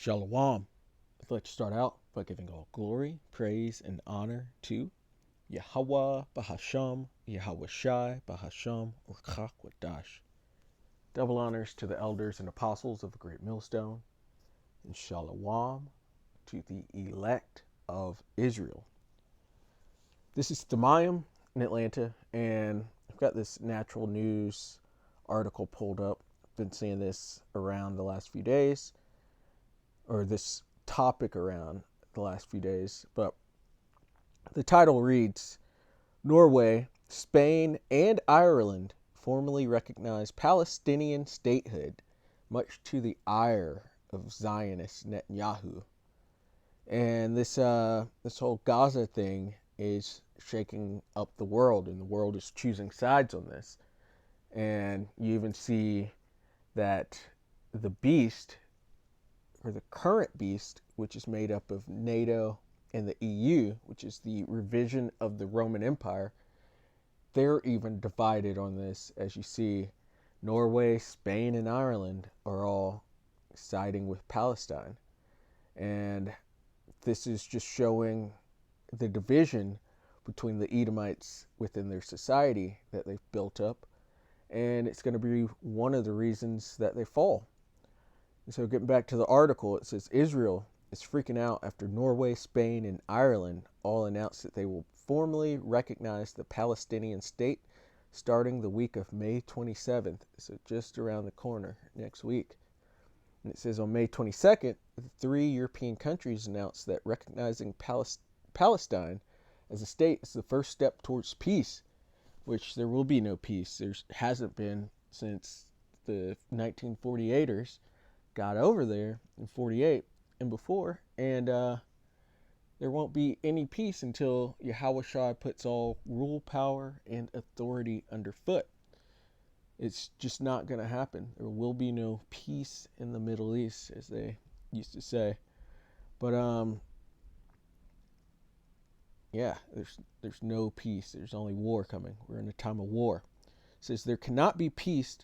Shalom. I'd like to start out by giving all glory, praise, and honor to Yahweh Bahasham, Yahweh Shai Bahasham, Urchak Wadash. Double honors to the elders and apostles of the Great Millstone, and Shalom to the elect of Israel. This is Thamayim in Atlanta, and I've got this natural news article pulled up. I've been seeing this around the last few days, or this topic around the last few days, but the title reads, Norway, Spain, and Ireland formally recognize Palestinian statehood, much to the ire of Zionist Netanyahu. And this whole Gaza thing is shaking up the world, and the world is choosing sides on this. And you even see that the beast, or the current beast, which is made up of NATO and the EU, which is the revision of the Roman Empire, they're even divided on this. As you see, Norway, Spain, and Ireland are all siding with Palestine. And this is just showing the division between the Edomites within their society that they've built up. And it's going to be one of the reasons that they fall. So getting back to the article, it says Israel is freaking out after Norway, Spain, and Ireland all announced that they will formally recognize the Palestinian state starting the week of May 27th, so just around the corner next week. And it says on May 22nd, the three European countries announced that recognizing Palestine as a state is the first step towards peace, which there will be no peace. There hasn't been since the 1948ers got over there in 48 and before, and there won't be any peace until Yahweh Shai puts all rule, power, and authority underfoot. It's just not going to happen. There will be no peace in the Middle East, as they used to say. But yeah, there's no peace. There's only war coming. We're in a time of war. It says there cannot be peace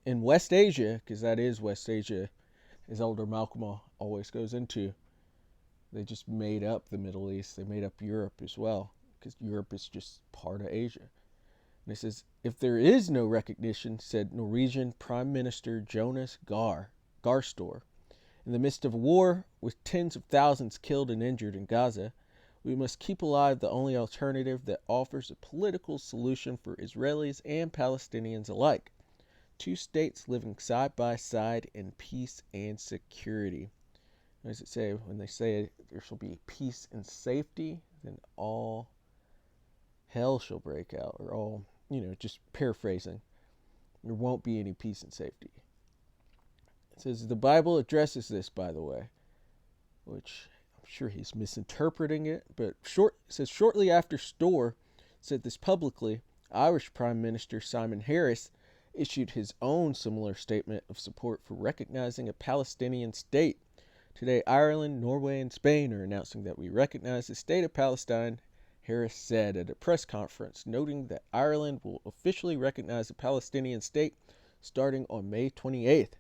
in West Asia, because that is West Asia, as Elder Malcolm always goes into. They just made up the Middle East. They made up Europe as well, because Europe is just part of Asia. And it says, if there is no recognition, said Norwegian Prime Minister Jonas Gahr-Støre, in the midst of a war with tens of thousands killed and injured in Gaza, we must keep alive the only alternative that offers a political solution for Israelis and Palestinians alike. Two states living side by side in peace and security. What does it say? When they say there shall be peace and safety, then all hell shall break out, or all, just paraphrasing. There won't be any peace and safety. It says the Bible addresses this, by the way, which I'm sure he's misinterpreting it, but it says shortly after Storr said this publicly, Irish Prime Minister Simon Harris issued his own similar statement of support for recognizing a Palestinian state. Today, Ireland, Norway, and Spain are announcing that we recognize the state of Palestine, Harris said at a press conference, noting that Ireland will officially recognize a Palestinian state starting on May 28th.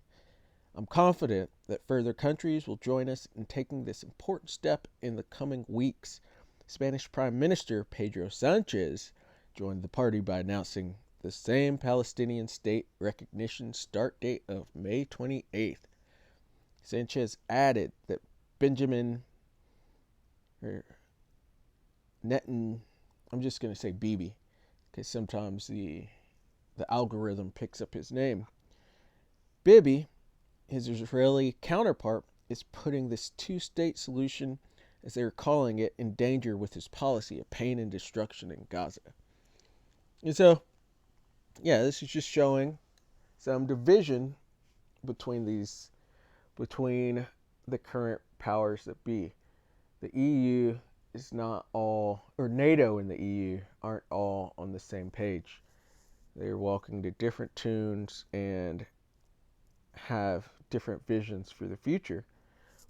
I'm confident that further countries will join us in taking this important step in the coming weeks. Spanish Prime Minister Pedro Sanchez joined the party by announcing the same Palestinian state recognition start date of May 28th. Sanchez added that Benjamin Netanyahu, I'm just going to say Bibi, because sometimes the algorithm picks up his name. Bibi, his Israeli counterpart, is putting this two-state solution, as they are calling it, in danger with his policy of pain and destruction in Gaza. And so, yeah, this is just showing some division between the current powers that be. The EU is not all, or NATO and the EU aren't all on the same page. They're walking to different tunes and have different visions for the future,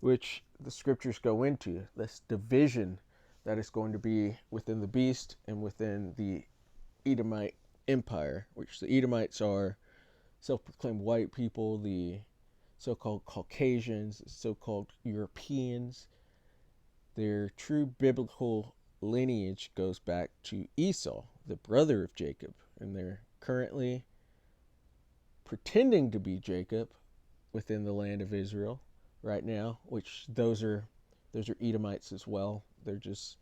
which the scriptures go into. This division that is going to be within the beast and within the Edomite empire, which the Edomites are self-proclaimed white people. The so-called Caucasians, so-called Europeans. Their true biblical lineage goes back to Esau, the brother of Jacob, and they're currently pretending to be Jacob within the land of Israel right now, which those are Edomites as well. They're just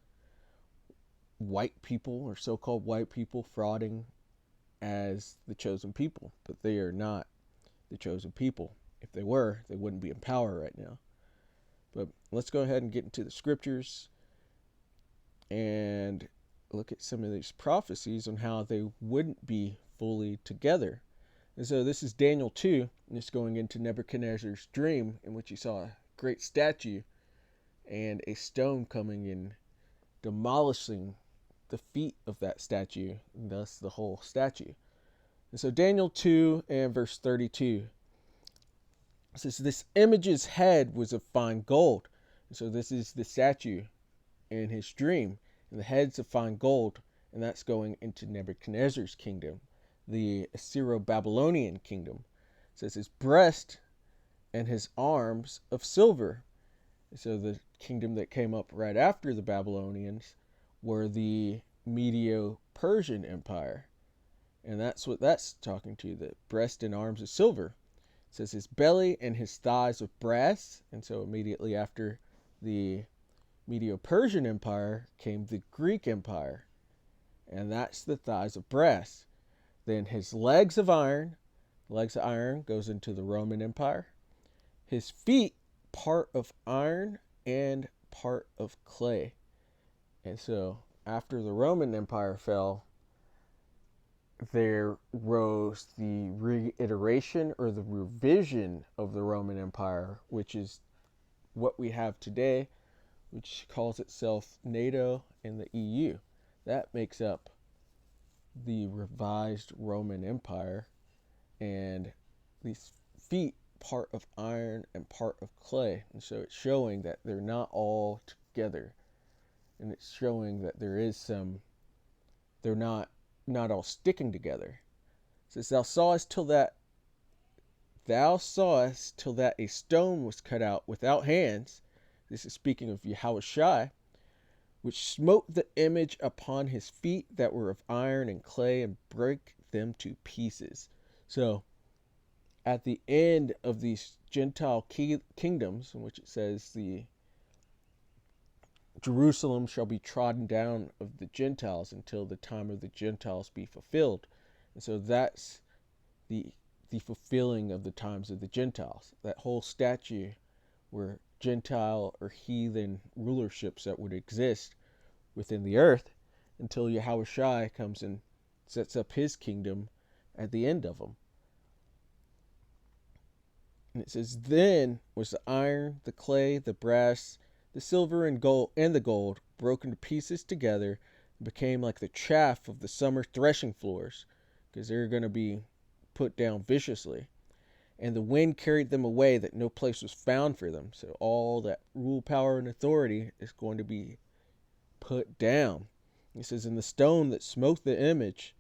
white people or so-called white people frauding as the chosen people, but they are not the chosen people. If they were, they wouldn't be in power right now. But let's go ahead and get into the scriptures and look at some of these prophecies on how they wouldn't be fully together. And so this is Daniel 2, and it's going into Nebuchadnezzar's dream in which he saw a great statue and a stone coming and demolishing the feet of that statue, and thus the whole statue. And so Daniel 2 and verse 32 says, this image's head was of fine gold. And so this is the statue in his dream, and the head's of fine gold, and that's going into Nebuchadnezzar's kingdom, the Assyro-Babylonian kingdom. It says his breast and his arms of silver. So the kingdom that came up right after the Babylonians were the Medo-Persian Empire. And that's what that's talking to, the breast and arms of silver. It says his belly and his thighs of brass. And so immediately after the Medo-Persian Empire came the Greek Empire. And that's the thighs of brass. Then his legs of iron. Legs of iron goes into the Roman Empire. His feet, part of iron and part of clay. And so after the Roman Empire fell, there rose the reiteration or the revision of the Roman Empire, which is what we have today, which calls itself NATO and the EU. That makes up the revised Roman Empire, and these feet, part of iron and part of clay. And so it's showing that they're not all together, and it's showing that there is some, they're not all sticking together. It says, thou sawest till that a stone was cut out without hands. This is speaking of Yahushua, which smote the image upon his feet that were of iron and clay, and brake them to pieces. So at the end of these Gentile kingdoms, in which it says the Jerusalem shall be trodden down of the Gentiles until the time of the Gentiles be fulfilled. And so that's the fulfilling of the times of the Gentiles. That whole statue were Gentile or heathen rulerships that would exist within the earth until Yahushua comes and sets up his kingdom at the end of them. And it says, then was the iron, the clay, the brass, the silver and the gold broken to pieces together, and became like the chaff of the summer threshing floors, because they're going to be put down viciously. And the wind carried them away, that no place was found for them. So all that rule, power, and authority is going to be put down. It says, and the stone that smote the image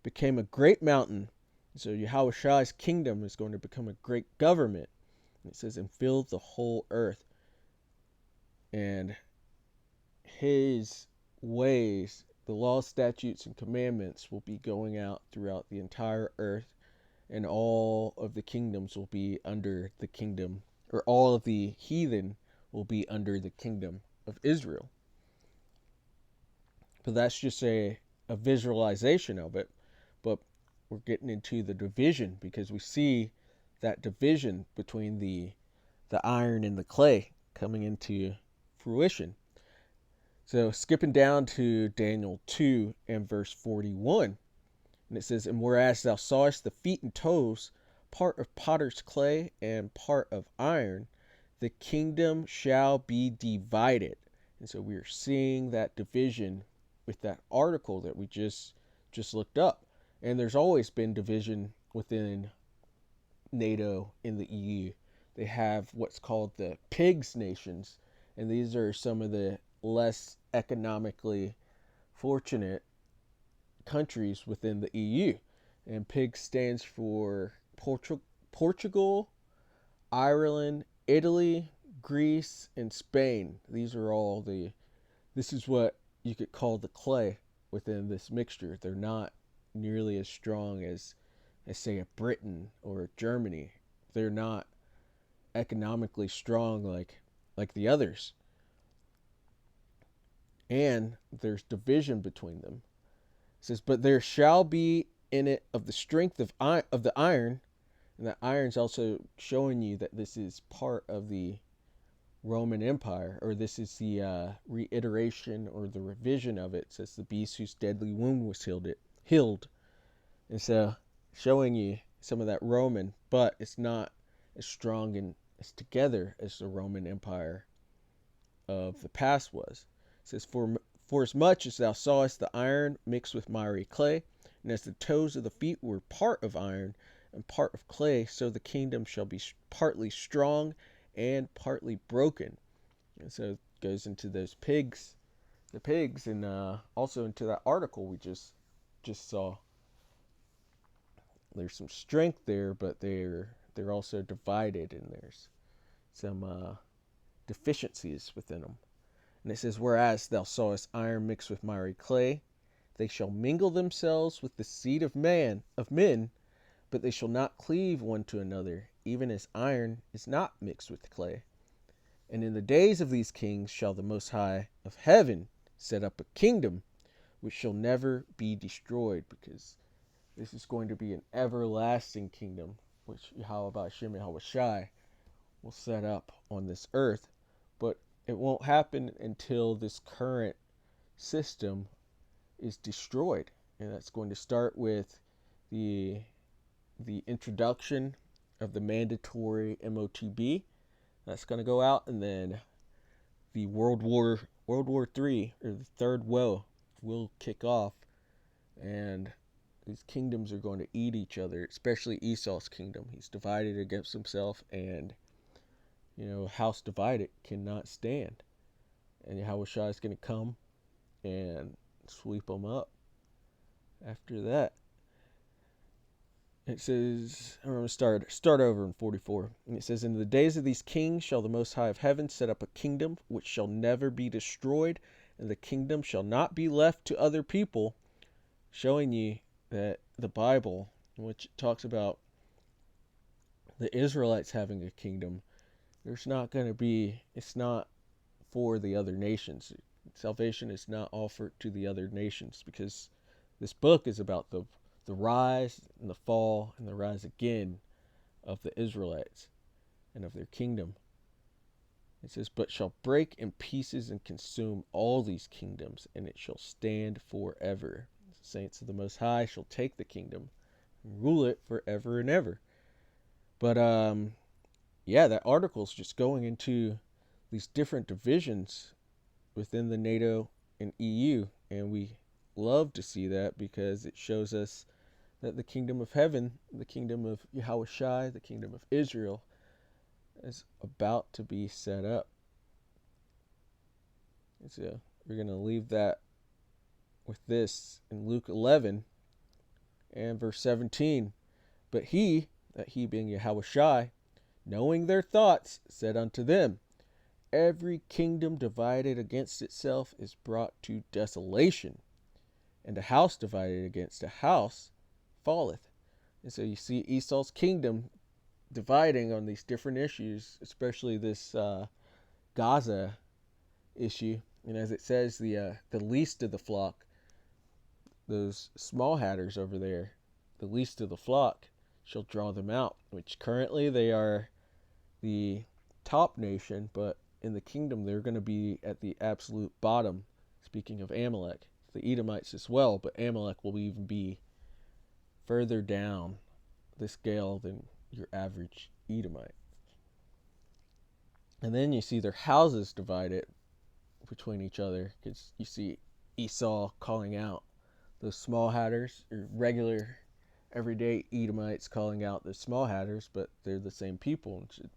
became a great mountain. So Yahushua's kingdom is going to become a great government. And it says, and filled the whole earth. And his ways, the laws, statutes, and commandments will be going out throughout the entire earth, and all of the kingdoms will be under the kingdom, or all of the heathen will be under the kingdom of Israel. But that's just a visualization of it. But we're getting into the division, because we see that division between the iron and the clay coming into fruition. So skipping down to Daniel 2 and verse 41, and it says, and whereas thou sawest the feet and toes, part of potter's clay and part of iron, the kingdom shall be divided. And so we are seeing that division with that article that we just looked up. And there's always been division within NATO in the EU. They have what's called the PIGS nations, and these are some of the less economically fortunate countries within the EU. And PIGS stands for Portugal, Ireland, Italy, Greece, and Spain. This is what you could call the clay within this mixture. They're not nearly as strong as say, a Britain or a Germany. They're not economically strong like the others. And there's division between them. It says, but there shall be in it of the strength of the iron, and that iron's also showing you that this is part of the Roman Empire, or this is the reiteration or the revision of it. It says the beast whose deadly wound was healed. And so showing you some of that Roman, but it's not as strong and as together as the Roman Empire of the past was. It says, for as much as thou sawest the iron mixed with miry clay, and as the toes of the feet were part of iron and part of clay, so the kingdom shall be partly strong and partly broken. And so it goes into the pigs, and also into that article we just saw. There's some strength there, but they're also divided, and there's some deficiencies within them. And it says, whereas thou sawest iron mixed with miry clay, they shall mingle themselves with the seed of men, but they shall not cleave one to another, even as iron is not mixed with clay. And in the days of these kings shall the Most High of heaven set up a kingdom which shall never be destroyed, because this is going to be an everlasting kingdom, which Yahweh Hashem Yahweh Shai will set up on this earth. But it won't happen until this current system is destroyed. And that's going to start with the introduction of the mandatory MOTB. That's going to go out, and then the World War III, or the third woe, will kick off, and these kingdoms are going to eat each other, especially Esau's kingdom. He's divided against himself, and a house divided cannot stand. And Yahweh Shai is going to come and sweep them up after that. It says, I'm going to start over in 44. And it says, in the days of these kings shall the Most High of heaven set up a kingdom which shall never be destroyed, and the kingdom shall not be left to other people, showing you that the Bible, which talks about the Israelites having a kingdom, it's not for the other nations. Salvation is not offered to the other nations, because this book is about the rise and the fall and the rise again of the Israelites and of their kingdom. It says, but shall break in pieces and consume all these kingdoms, and it shall stand forever. The saints of the Most High shall take the kingdom and rule it forever and ever. But that article is just going into these different divisions within the NATO and EU, and we love to see that, because it shows us that the kingdom of heaven, the kingdom of Yahweh Shai, the kingdom of Israel, is about to be set up. And so we're going to leave that with this in Luke 11 and verse 17. But he, that he being Yahweh Shai, knowing their thoughts, said unto them, every kingdom divided against itself is brought to desolation, and a house divided against a house falleth. And so you see Esau's kingdom dividing on these different issues, especially this Gaza issue. And as it says, the least of the flock, those small hatters over there, the least of the flock shall draw them out, which currently they are the top nation, but in the kingdom they're going to be at the absolute bottom. Speaking of Amalek, the Edomites as well, but Amalek will even be further down the scale than your average Edomite. And then you see their houses divided between each other, because you see Esau calling out those small hatters, or regular everyday Edomites calling out the small hatters, but they're the same people and should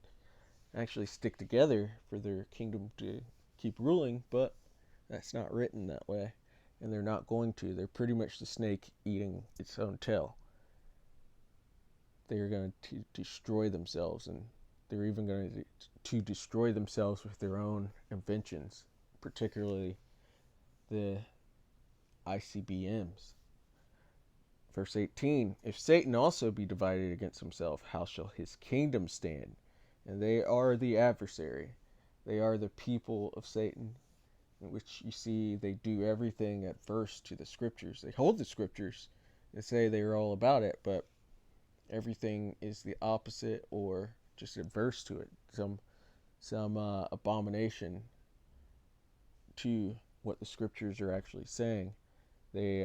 actually stick together for their kingdom to keep ruling, but that's not written that way, and they're not going to. They're pretty much the snake eating its own tail. They're going to destroy themselves, and They're even going to destroy themselves with their own inventions, particularly the ICBMs. Verse 18, if Satan also be divided against himself, how shall his kingdom stand? And they are the adversary. They are the people of Satan, in which you see they do everything adverse to the scriptures. They hold the scriptures and say they are all about it, but everything is the opposite or just adverse to it. Some abomination to what the scriptures are actually saying. They,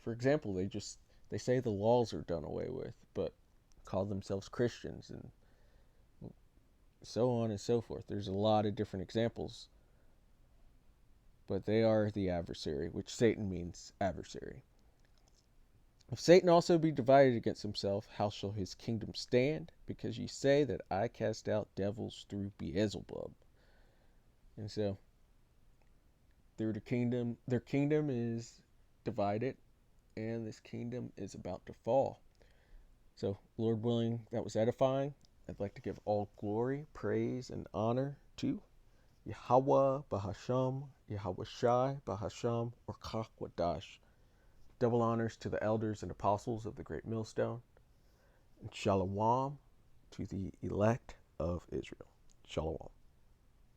for example, they say the laws are done away with, but call themselves Christians, and so on and so forth. There's a lot of different examples, but they are the adversary, which Satan means adversary. If Satan also be divided against himself, how shall his kingdom stand? Because ye say that I cast out devils through Beelzebub. And so their kingdom is divided, and this kingdom is about to fall. So, Lord willing, that was edifying. I'd like to give all glory, praise, and honor to Yahweh Bahasham, Yahweh Shai Bahasham, or Kakwadash. Double honors to the elders and apostles of the Great Millstone, and Shalom to the elect of Israel. Shalom.